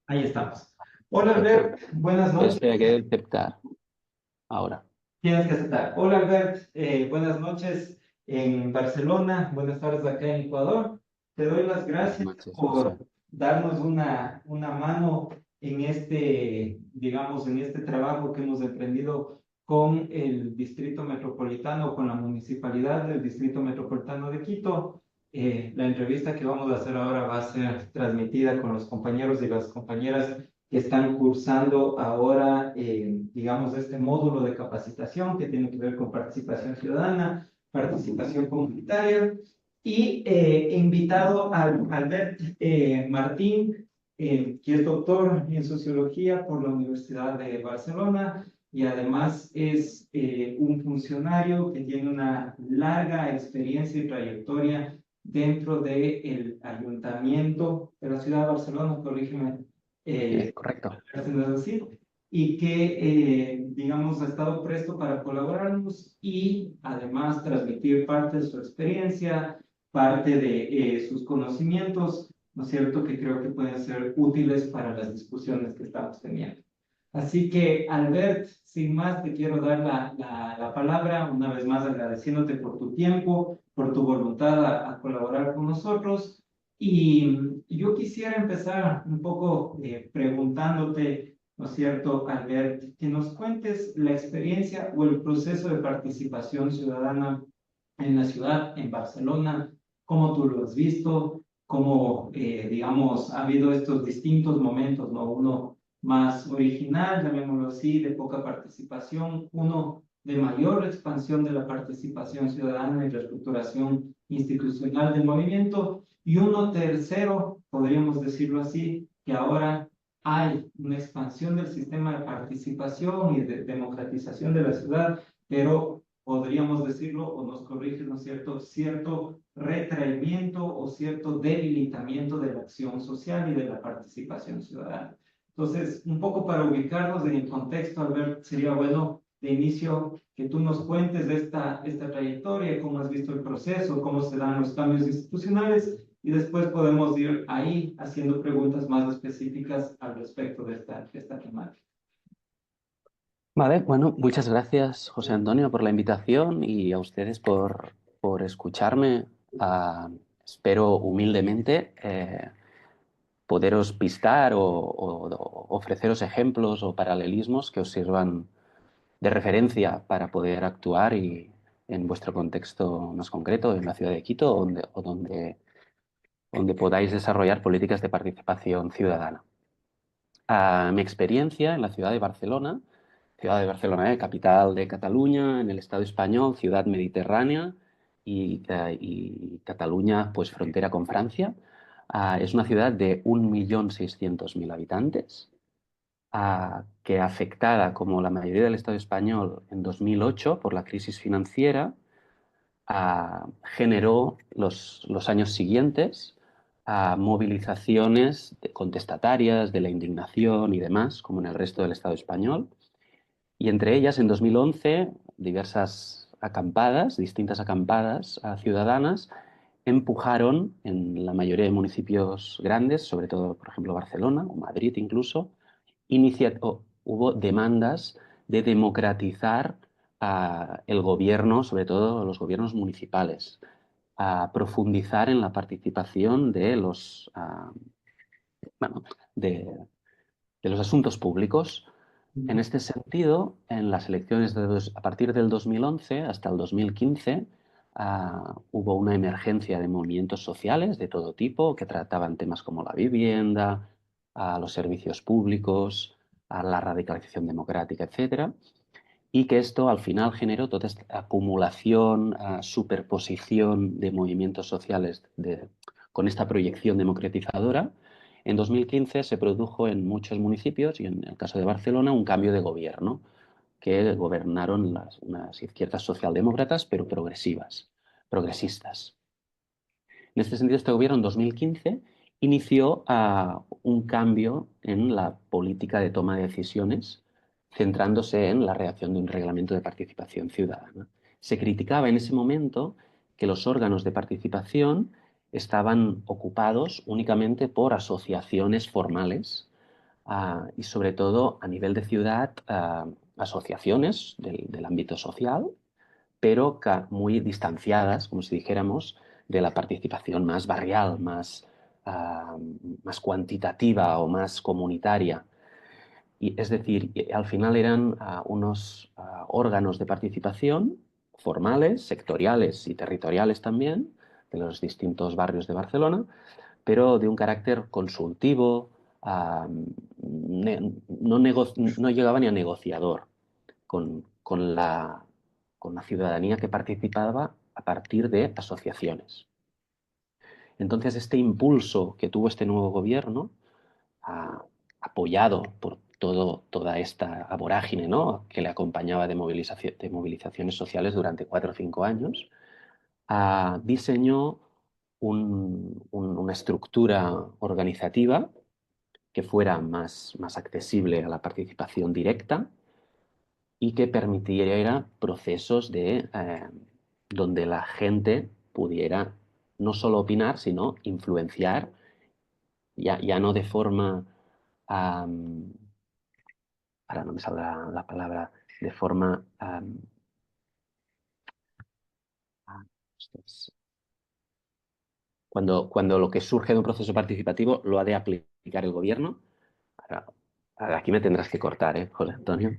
Ahí estamos. Hola Perfecto. Albert, buenas noches. Espera, que debe aceptar ahora. Tienes que aceptar. Hola Albert, buenas noches en Barcelona, buenas tardes acá en Ecuador. Te doy las Buenas gracias noches, por José. darnos una mano en este, digamos, en este trabajo que hemos emprendido con el Distrito Metropolitano, con la Municipalidad del Distrito Metropolitano de Quito. La entrevista que vamos a hacer ahora va a ser transmitida con los compañeros y las compañeras que están cursando ahora, digamos, este módulo de capacitación que tiene que ver con participación ciudadana, participación comunitaria. Y he invitado a Albert Martín, que es doctor en sociología por la Universidad de Barcelona y además es un funcionario que tiene una larga experiencia y trayectoria dentro del ayuntamiento de la ciudad de Barcelona, corrígeme Correcto. haciendo así, y que, digamos, ha estado presto para colaborarnos y además transmitir parte de su experiencia, parte de sus conocimientos, ¿no es cierto?, que creo que pueden ser útiles para las discusiones que estamos teniendo. Así que, Albert, sin más, te quiero dar la palabra, una vez más agradeciéndote por tu tiempo, por tu voluntad a colaborar con nosotros. Y yo quisiera empezar un poco preguntándote, ¿no es cierto, Albert, que nos cuentes la experiencia o el proceso de participación ciudadana en la ciudad, en Barcelona, cómo tú lo has visto, cómo, digamos, ha habido estos distintos momentos, ¿no? Uno más original, llamémoslo así, de poca participación, uno de mayor expansión de la participación ciudadana y reestructuración institucional del movimiento, y uno tercero, podríamos decirlo así, que ahora hay una expansión del sistema de participación y de democratización de la ciudad, pero podríamos decirlo, o nos corrige, ¿no es cierto?, cierto retraimiento o cierto debilitamiento de la acción social y de la participación ciudadana. Entonces, un poco para ubicarnos en el contexto, Albert, sería bueno de inicio que tú nos cuentes de esta trayectoria, cómo has visto el proceso, cómo se dan los cambios institucionales, y después podemos ir ahí haciendo preguntas más específicas al respecto de esta temática. Vale, bueno, muchas gracias, José Antonio, por la invitación y a ustedes por escucharme. Espero humildemente poderos pistar o ofreceros ejemplos o paralelismos que os sirvan de referencia para poder actuar en vuestro contexto más concreto, en la ciudad de Quito, donde podáis desarrollar políticas de participación ciudadana. Mi experiencia en la ciudad de Barcelona, capital de Cataluña, en el Estado español, ciudad mediterránea y Cataluña, pues frontera con Francia. Es una ciudad de 1.600.000 habitantes, que afectada, como la mayoría del Estado español, en 2008 por la crisis financiera, generó los años siguientes movilizaciones contestatarias de la indignación y demás, como en el resto del Estado español. Y entre ellas, en 2011, diversas acampadas, distintas acampadas ciudadanas, empujaron en la mayoría de municipios grandes, sobre todo, por ejemplo, Barcelona o Madrid incluso, hubo demandas de democratizar el gobierno, sobre todo los gobiernos municipales, a profundizar en la participación de bueno, de los asuntos públicos. En este sentido, en las elecciones a partir del 2011 hasta el 2015, hubo una emergencia de movimientos sociales de todo tipo que trataban temas como la vivienda, los servicios públicos, la radicalización democrática, etcétera, y que esto al final generó toda esta acumulación, superposición de movimientos sociales con esta proyección democratizadora. En 2015 se produjo en muchos municipios, y en el caso de Barcelona, un cambio de gobierno, que gobernaron unas izquierdas socialdemócratas, pero progresistas. En este sentido, este gobierno en 2015 inició un cambio en la política de toma de decisiones, centrándose en la redacción de un reglamento de participación ciudadana. Se criticaba en ese momento que los órganos de participación estaban ocupados únicamente por asociaciones formales y sobre todo a nivel de ciudad, asociaciones del ámbito social, pero muy distanciadas, como si dijéramos, de la participación más barrial, más cuantitativa o más comunitaria. Y, es decir, al final eran unos órganos de participación formales, sectoriales y territoriales también, de los distintos barrios de Barcelona, pero de un carácter consultivo, no llegaba ni a negociador con la ciudadanía que participaba a partir de asociaciones. Entonces, este impulso que tuvo este nuevo gobierno, apoyado por toda esta vorágine, ¿no?, que le acompañaba de movilizaciones sociales durante 4 o 5 años, diseñó una estructura organizativa que fuera más accesible a la participación directa y que permitiera procesos donde la gente pudiera no solo opinar, sino influenciar, ya no de forma, ahora no me saldrá la palabra, de forma, ostras. Cuando lo que surge de un proceso participativo lo ha de aplicar el gobierno. Ahora, aquí me tendrás que cortar, José Antonio.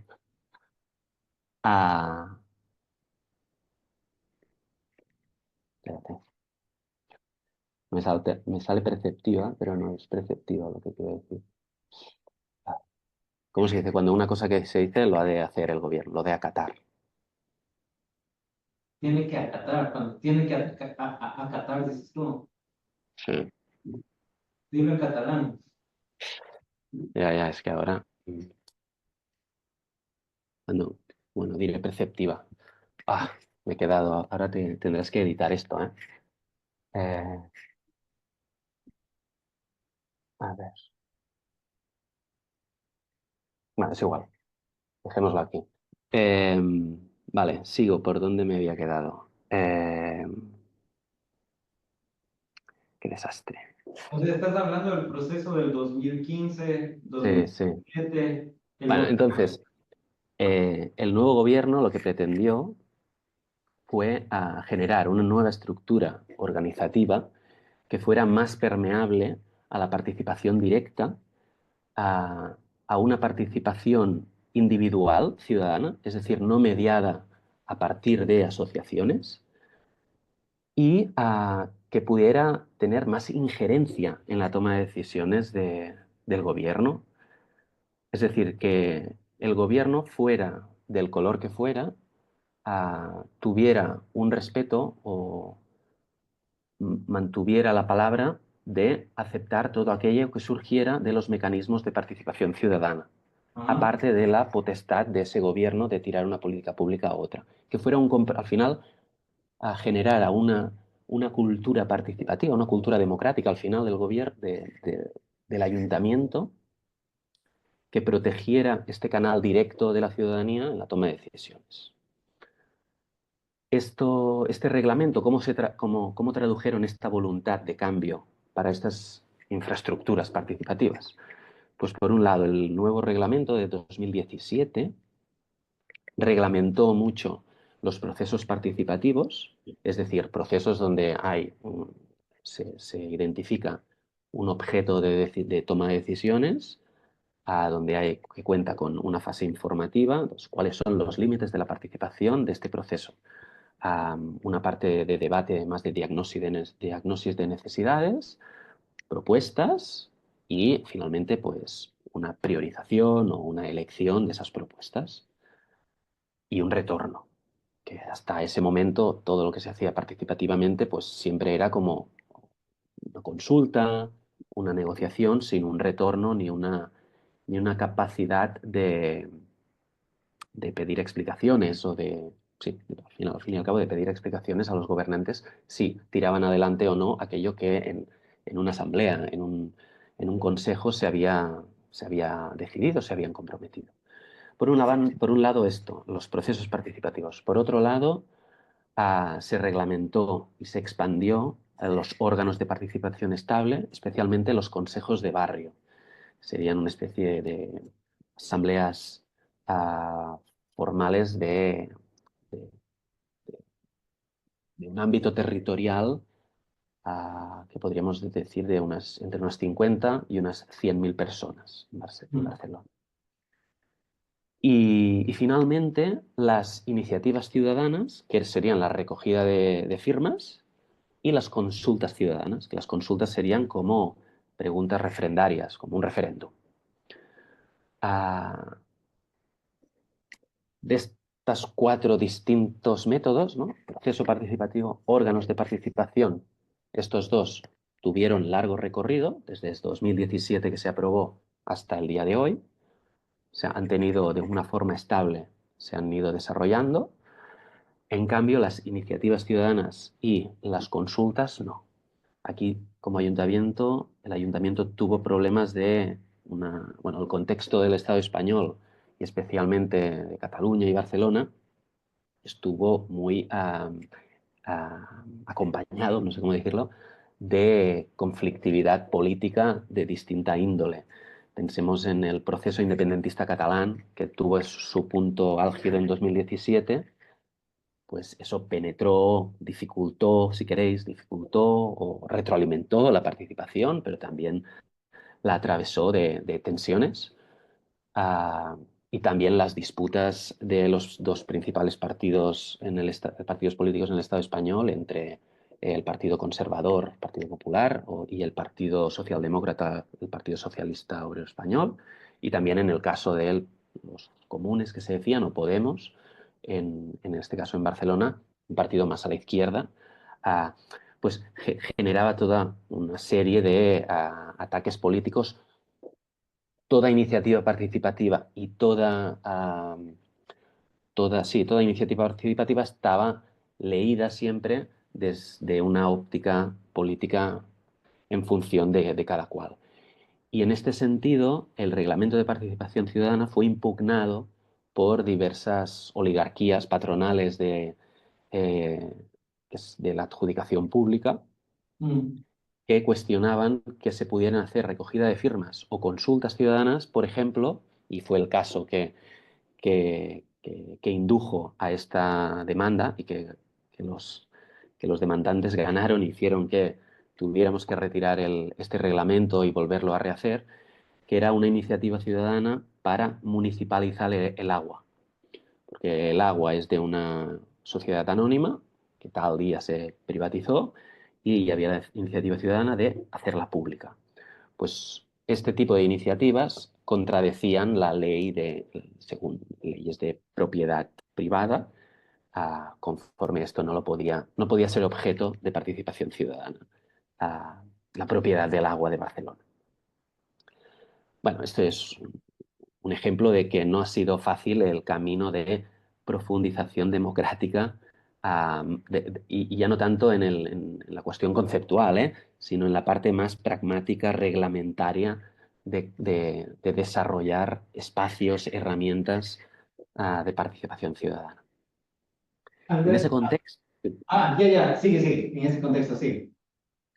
Ah, espérate. Me sale perceptiva, pero no es perceptiva lo que quiero decir. ¿Cómo se dice? Cuando una cosa que se dice lo ha de hacer el gobierno, lo de acatar. Tiene que acatar, cuando tiene que acatar, dices tú, Sí. dilo en catalán. Ya, es que ahora. Bueno, bueno, diré perceptiva. Me he quedado. Ahora tendrás que editar esto, ¿eh? Eh, a ver. Bueno, es igual. Dejémoslo aquí. Vale, sigo por donde me había quedado. Qué desastre. O sea, estás hablando del proceso del 2015, Sí, sí. 2017, el Bueno, gobierno. entonces, el nuevo gobierno lo que pretendió fue generar una nueva estructura organizativa que fuera más permeable a la participación directa, a, a una participación individual, ciudadana, es decir, no mediada a partir de asociaciones, y que pudiera tener más injerencia en la toma de decisiones del gobierno. Es decir, que el gobierno fuera del color que fuera, tuviera un respeto o mantuviera la palabra de aceptar todo aquello que surgiera de los mecanismos de participación ciudadana, Ajá. aparte de la potestad de ese gobierno de tirar una política pública a otra. Que fuera al final generara una cultura participativa, una cultura democrática al final del gobierno, del ayuntamiento, que protegiera este canal directo de la ciudadanía en la toma de decisiones. Este reglamento, ¿cómo tradujeron esta voluntad de cambio para estas infraestructuras participativas? Pues por un lado, el nuevo reglamento de 2017 reglamentó mucho los procesos participativos, es decir, procesos donde se identifica un objeto de toma de decisiones, que cuenta con una fase informativa, cuáles son los límites de la participación de este proceso. Una parte de debate más de diagnosis de necesidades, propuestas y finalmente pues una priorización o una elección de esas propuestas y un retorno, que hasta ese momento todo lo que se hacía participativamente pues siempre era como una consulta, una negociación sin un retorno ni una capacidad de pedir explicaciones sí, al fin y al cabo de pedir explicaciones a los gobernantes si tiraban adelante o no aquello que en una asamblea, en un consejo se había decidido, se habían comprometido. Por un lado esto, los procesos participativos. Por otro lado, se reglamentó y se expandió los órganos de participación estable, especialmente los consejos de barrio. Serían una especie de asambleas formales de- de un ámbito territorial que podríamos decir de entre unas 50 y unas 100.000 personas en Barcelona. Y finalmente, las iniciativas ciudadanas, que serían la recogida de firmas, y las consultas ciudadanas, que las consultas serían como preguntas refrendarias, como un referéndum. Ah, de estos 4 distintos métodos, ¿no? Proceso participativo, órganos de participación, estos dos tuvieron largo recorrido, desde el 2017 que se aprobó hasta el día de hoy, se han tenido de una forma estable, se han ido desarrollando. En cambio, las iniciativas ciudadanas y las consultas no. Aquí, como ayuntamiento, el ayuntamiento tuvo problemas bueno, el contexto del Estado español y especialmente de Cataluña y Barcelona estuvo muy acompañado, no sé cómo decirlo, de conflictividad política de distinta índole. Pensemos en el proceso independentista catalán, que tuvo su punto álgido en 2017, pues eso penetró, dificultó, si queréis, dificultó o retroalimentó la participación, pero también la atravesó de tensiones. ah, y también las disputas de los dos principales partidos, partidos políticos en el Estado español, entre el Partido Conservador, el Partido Popular, y el Partido Socialdemócrata, el Partido Socialista Obrero Español, y también en el caso de los comunes que se decían, o Podemos, en este caso en Barcelona, un partido más a la izquierda, pues generaba toda una serie de ataques políticos. Toda iniciativa participativa y toda iniciativa participativa estaba leída siempre desde una óptica política en función de cada cual. Y en este sentido, el reglamento de participación ciudadana fue impugnado por diversas oligarquías patronales eh, de la adjudicación pública, que cuestionaban que se pudieran hacer recogida de firmas o consultas ciudadanas, por ejemplo, y fue el caso que indujo a esta demanda y que los demandantes ganaron y hicieron que tuviéramos que retirar este reglamento y volverlo a rehacer, que era una iniciativa ciudadana para municipalizar el agua. Porque el agua es de una sociedad anónima que tal día se privatizó y había la iniciativa ciudadana de hacerla pública. Pues este tipo de iniciativas contradecían la ley según leyes de propiedad privada, conforme esto no podía ser objeto de participación ciudadana, la propiedad del agua de Barcelona. Bueno, esto es un ejemplo de que no ha sido fácil el camino de profundización democrática, y ya no tanto en la cuestión conceptual, sino en la parte más pragmática, reglamentaria, de desarrollar espacios, herramientas de participación ciudadana. En ese Albert, contexto, ya, sigue, en ese contexto, sí.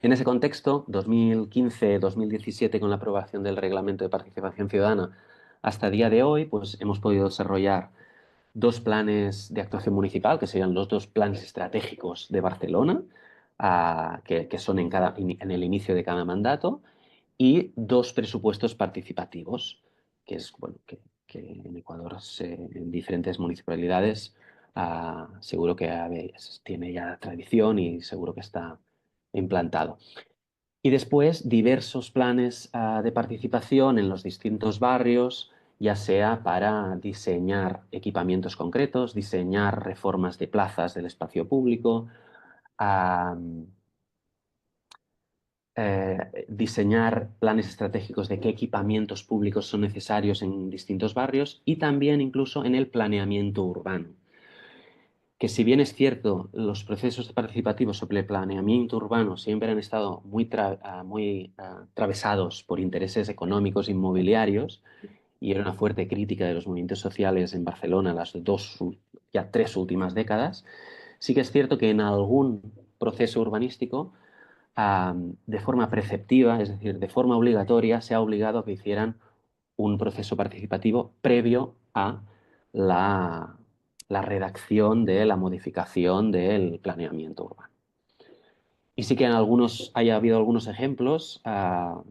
En ese contexto, 2015-2017, con la aprobación del Reglamento de Participación Ciudadana, hasta el día de hoy, pues hemos podido desarrollar 2 planes de actuación municipal, que serían los 2 planes estratégicos de Barcelona, que son en el inicio de cada mandato, y 2 presupuestos participativos, que es bueno, que en Ecuador, en diferentes municipalidades, seguro que tiene ya tradición y seguro que está implantado. Y después diversos planes de participación en los distintos barrios, ya sea para diseñar equipamientos concretos, diseñar reformas de plazas del espacio público, diseñar planes estratégicos de qué equipamientos públicos son necesarios en distintos barrios y también incluso en el planeamiento urbano. Que si bien es cierto, los procesos participativos sobre el planeamiento urbano siempre han estado muy atravesados por intereses económicos inmobiliarios, y era una fuerte crítica de los movimientos sociales en Barcelona las ya 3 últimas décadas, sí que es cierto que en algún proceso urbanístico de forma preceptiva, es decir, de forma obligatoria, se ha obligado a que hicieran un proceso participativo previo a la, la redacción de la modificación del planeamiento urbano. Y sí que haya habido algunos ejemplos ah,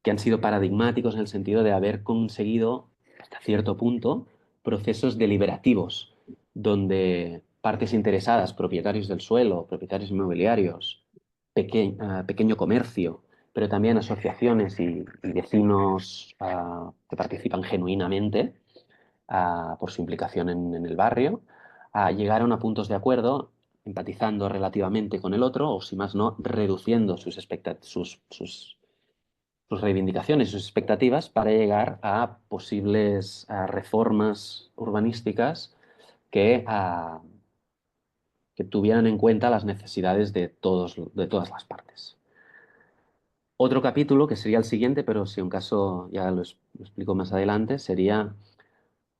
que han sido paradigmáticos en el sentido de haber conseguido, hasta cierto punto, procesos deliberativos, donde partes interesadas, propietarios del suelo, propietarios inmobiliarios, pequeño comercio, pero también asociaciones y vecinos que participan genuinamente por su implicación en el barrio, llegaron a puntos de acuerdo, empatizando relativamente con el otro, o si más no, reduciendo sus reivindicaciones, sus expectativas para llegar a posibles reformas urbanísticas que tuvieran en cuenta las necesidades de todas las partes. Otro capítulo, que sería el siguiente, pero si un caso ya lo explico más adelante, sería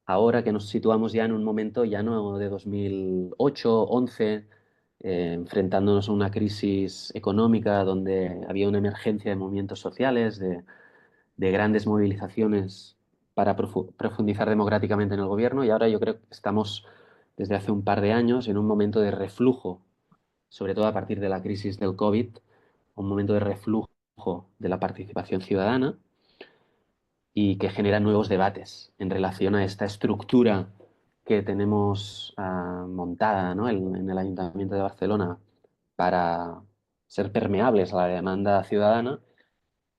ahora que nos situamos ya en un momento ya no de 2008, 11, enfrentándonos a una crisis económica donde había una emergencia de movimientos sociales, de grandes movilizaciones para profundizar democráticamente en el gobierno, y ahora yo creo que estamos desde hace un par de años en un momento de reflujo, sobre todo a partir de la crisis del COVID, un momento de reflujo de la participación ciudadana y que genera nuevos debates en relación a esta estructura que tenemos montada, ¿no? en el Ayuntamiento de Barcelona para ser permeables a la demanda ciudadana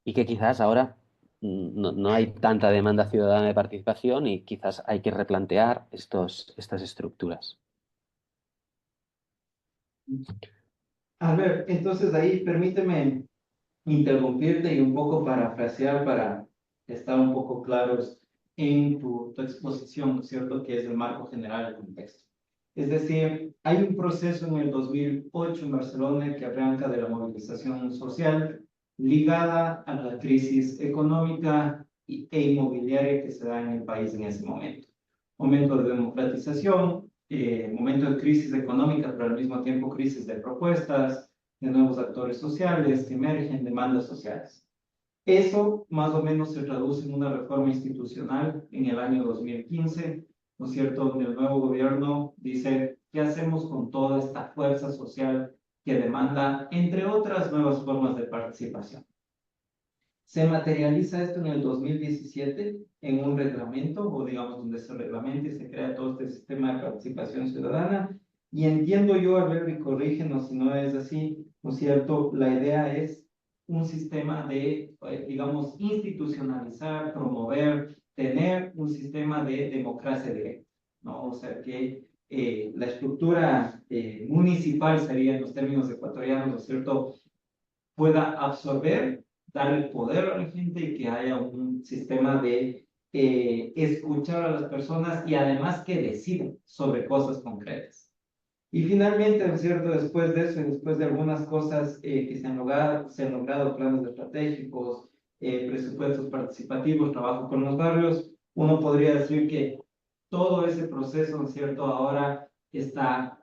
y que quizás ahora no hay tanta demanda ciudadana de participación y quizás hay que replantear estas estructuras. A ver, entonces ahí permíteme interrumpirte y un poco parafrasear para estar un poco claros en tu exposición, ¿no es cierto?, que es el marco general del contexto. Es decir, hay un proceso en el 2008 en Barcelona que arranca de la movilización social ligada a la crisis económica e inmobiliaria que se da en el país en ese momento. Momento de democratización, momento de crisis económica, pero al mismo tiempo crisis de propuestas, de nuevos actores sociales que emergen, demandas sociales. Eso más o menos se traduce en una reforma institucional en el año 2015, ¿no es cierto?, donde el nuevo gobierno dice, ¿qué hacemos con toda esta fuerza social que demanda, entre otras, nuevas formas de participación? Se materializa esto en el 2017 en un reglamento, o digamos donde se reglamenta y se crea todo este sistema de participación ciudadana. Y entiendo yo, Alberto, y corrígenos si no es así, ¿no es cierto? La idea es un sistema de, digamos, institucionalizar, promover, tener un sistema de democracia directa, ¿no? O sea, que la estructura municipal sería, en los términos ecuatorianos, ¿no es cierto?, pueda absorber, darle poder a la gente y que haya un sistema de escuchar a las personas y además que decidan sobre cosas concretas. Y finalmente, ¿no es cierto?, después de eso y después de algunas cosas que se han logrado planes estratégicos, presupuestos participativos, trabajo con los barrios, uno podría decir que todo ese proceso, ¿no es cierto?, ahora está,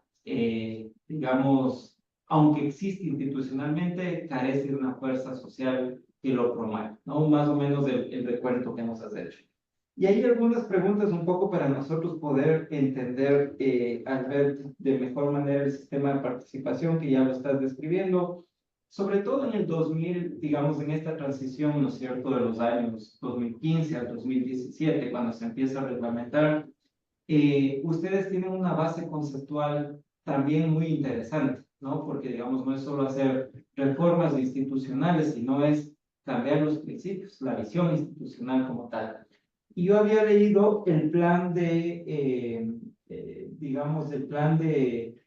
digamos, aunque existe institucionalmente, carece de una fuerza social que lo promueva, ¿no? Más o menos el recuento que nos has hecho. Y hay algunas preguntas un poco para nosotros poder entender, al ver de mejor manera el sistema de participación que ya lo estás describiendo, sobre todo en el 2000, digamos, en esta transición, ¿no es cierto?, de los años 2015 al 2017, cuando se empieza a reglamentar, ustedes tienen una base conceptual también muy interesante, ¿no? Porque, digamos, no es solo hacer reformas institucionales, sino es cambiar los principios, la visión institucional como tal. Y yo había leído el plan digamos, el plan de,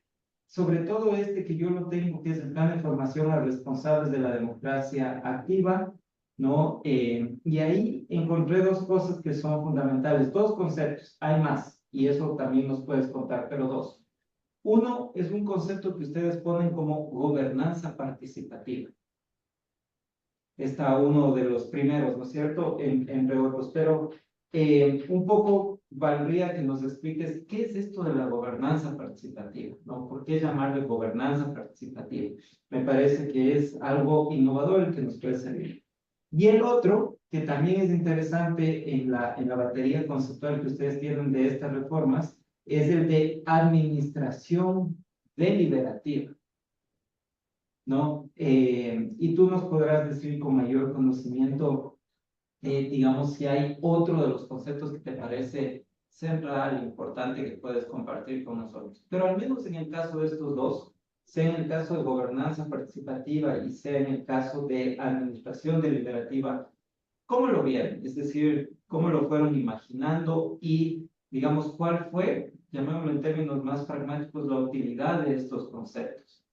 sobre todo este que yo lo tengo, que es el plan de formación a responsables de la democracia activa, ¿no? Y ahí encontré dos cosas que son fundamentales, dos conceptos, hay más, y eso también nos puedes contar, pero dos. Uno es un concepto que ustedes ponen como gobernanza participativa. Está uno de los primeros, ¿no es cierto?, entre otros, pero un poco valdría que nos expliques qué es esto de la gobernanza participativa, ¿no? ¿Por qué llamarle gobernanza participativa? Me parece que es algo innovador y que nos puede servir. Y el otro, que también es interesante en la batería conceptual que ustedes tienen de estas reformas, es el de administración deliberativa, ¿no? Y tú nos podrás decir con mayor conocimiento, digamos, si hay otro de los conceptos que te parece central, importante, que puedes compartir con nosotros. Pero al menos en el caso de estos dos, sea en el caso de gobernanza participativa y sea en el caso de administración deliberativa, ¿cómo lo vieron? Es decir, ¿cómo lo fueron imaginando y, digamos, cuál fue, llamémoslo en términos más pragmáticos, la utilidad de estos conceptos?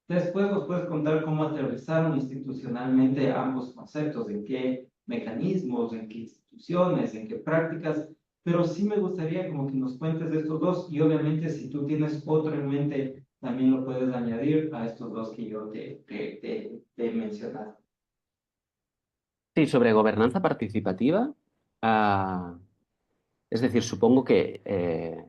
Después nos puedes contar cómo aterrizaron institucionalmente ambos conceptos, en qué mecanismos, en qué instituciones, en qué prácticas, pero sí me gustaría como que nos cuentes de estos dos y obviamente si tú tienes otro en mente, también lo puedes añadir a estos dos que yo te he mencionado. Sí, sobre gobernanza participativa, ah, es decir, supongo que,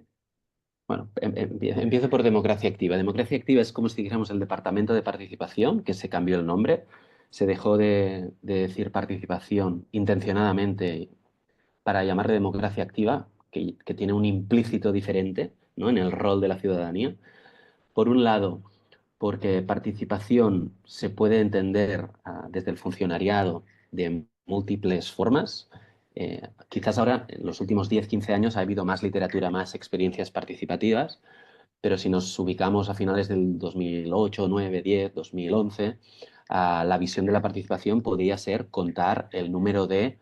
bueno, empiezo por democracia activa. Democracia activa es como si dijéramos el departamento de participación, que se cambió el nombre. Se dejó de decir participación intencionadamente para llamarle democracia activa, que tiene un implícito diferente, ¿no? En el rol de la ciudadanía. Por un lado, porque participación se puede entender desde el funcionariado de múltiples formas. Quizás ahora, en los últimos 10, 15 años, ha habido más literatura, más experiencias participativas, pero si nos ubicamos a finales del 2008, 9, 10, 2011, la visión de la participación podría ser contar el número de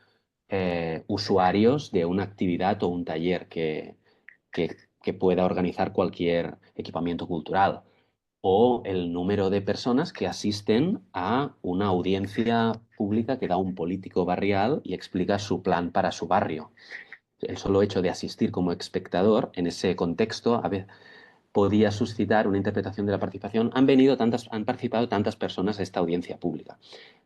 usuarios de una actividad o un taller que, que pueda organizar cualquier equipamiento cultural o el número de personas que asisten a una audiencia pública que da un político barrial y explica su plan para su barrio. El solo hecho de asistir como espectador en ese contexto a veces podía suscitar una interpretación de la participación. Han participado tantas personas a esta audiencia pública,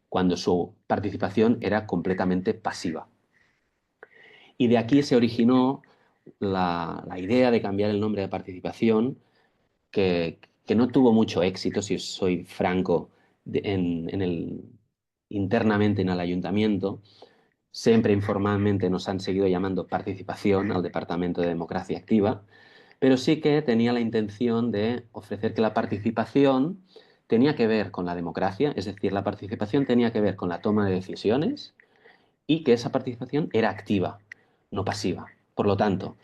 cuando su participación era completamente pasiva. Y de aquí se originó la idea de cambiar el nombre de participación que no tuvo mucho éxito, si soy franco, internamente en el ayuntamiento. Siempre informalmente nos han seguido llamando participación al Departamento de Democracia Activa, pero sí que tenía la intención de ofrecer que la participación tenía que ver con la democracia, es decir, la participación tenía que ver con la toma de decisiones y que esa participación era activa, no pasiva. Por lo tanto,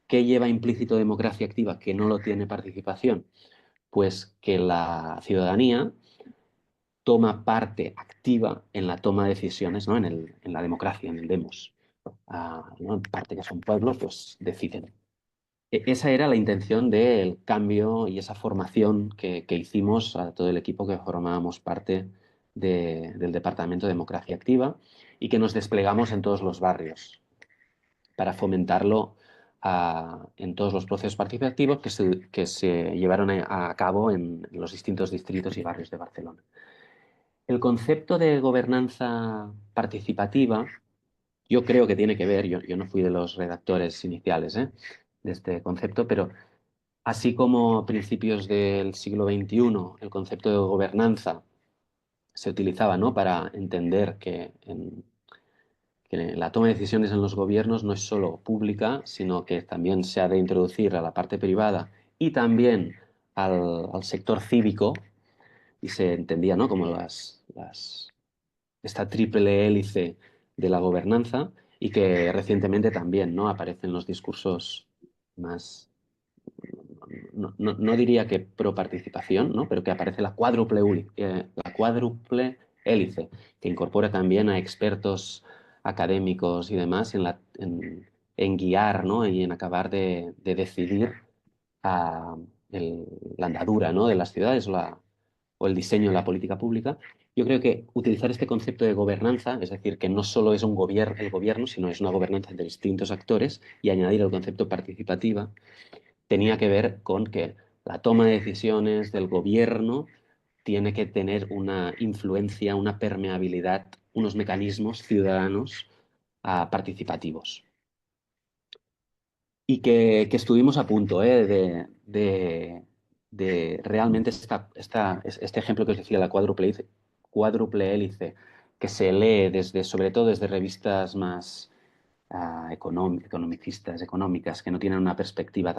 ¿qué lleva implícito democracia activa que no lo tiene participación? Pues que la ciudadanía toma parte activa en la toma de decisiones, ¿no? En la democracia, en el demos. ¿No? Parte que son pueblos, pues deciden. Esa era la intención del cambio y esa formación que hicimos a todo el equipo que formábamos parte del Departamento de Democracia Activa y que nos desplegamos en todos los barrios para fomentarlo en todos los procesos participativos que se llevaron a cabo en los distintos distritos y barrios de Barcelona. El concepto de gobernanza participativa, yo creo que tiene que ver, yo no fui de los redactores iniciales de este concepto, pero así como a principios del siglo XXI el concepto de gobernanza se utilizaba, ¿no? Para entender que la toma de decisiones en los gobiernos no es solo pública, sino que también se ha de introducir a la parte privada y también al sector cívico, y se entendía, ¿no? Como esta triple hélice de la gobernanza, y que recientemente también, ¿no? Aparecen los discursos más, no diría que pro participación, ¿no? Pero que aparece la cuádruple hélice, que incorpora también a expertos académicos y demás en guiar, ¿no? Y en acabar de decidir a la andadura, ¿no? De las ciudades o el diseño de la política pública. Yo creo que utilizar este concepto de gobernanza, es decir, que no solo es el gobierno, sino es una gobernanza de distintos actores, y añadir el concepto participativa, tenía que ver con que la toma de decisiones del gobierno tiene que tener una influencia, una permeabilidad, unos mecanismos ciudadanos participativos. y que estuvimos a punto de realmente este ejemplo que os decía, la cuádruple hélice, que se lee sobre todo desde revistas más economicistas, económicas, que no tienen una perspectiva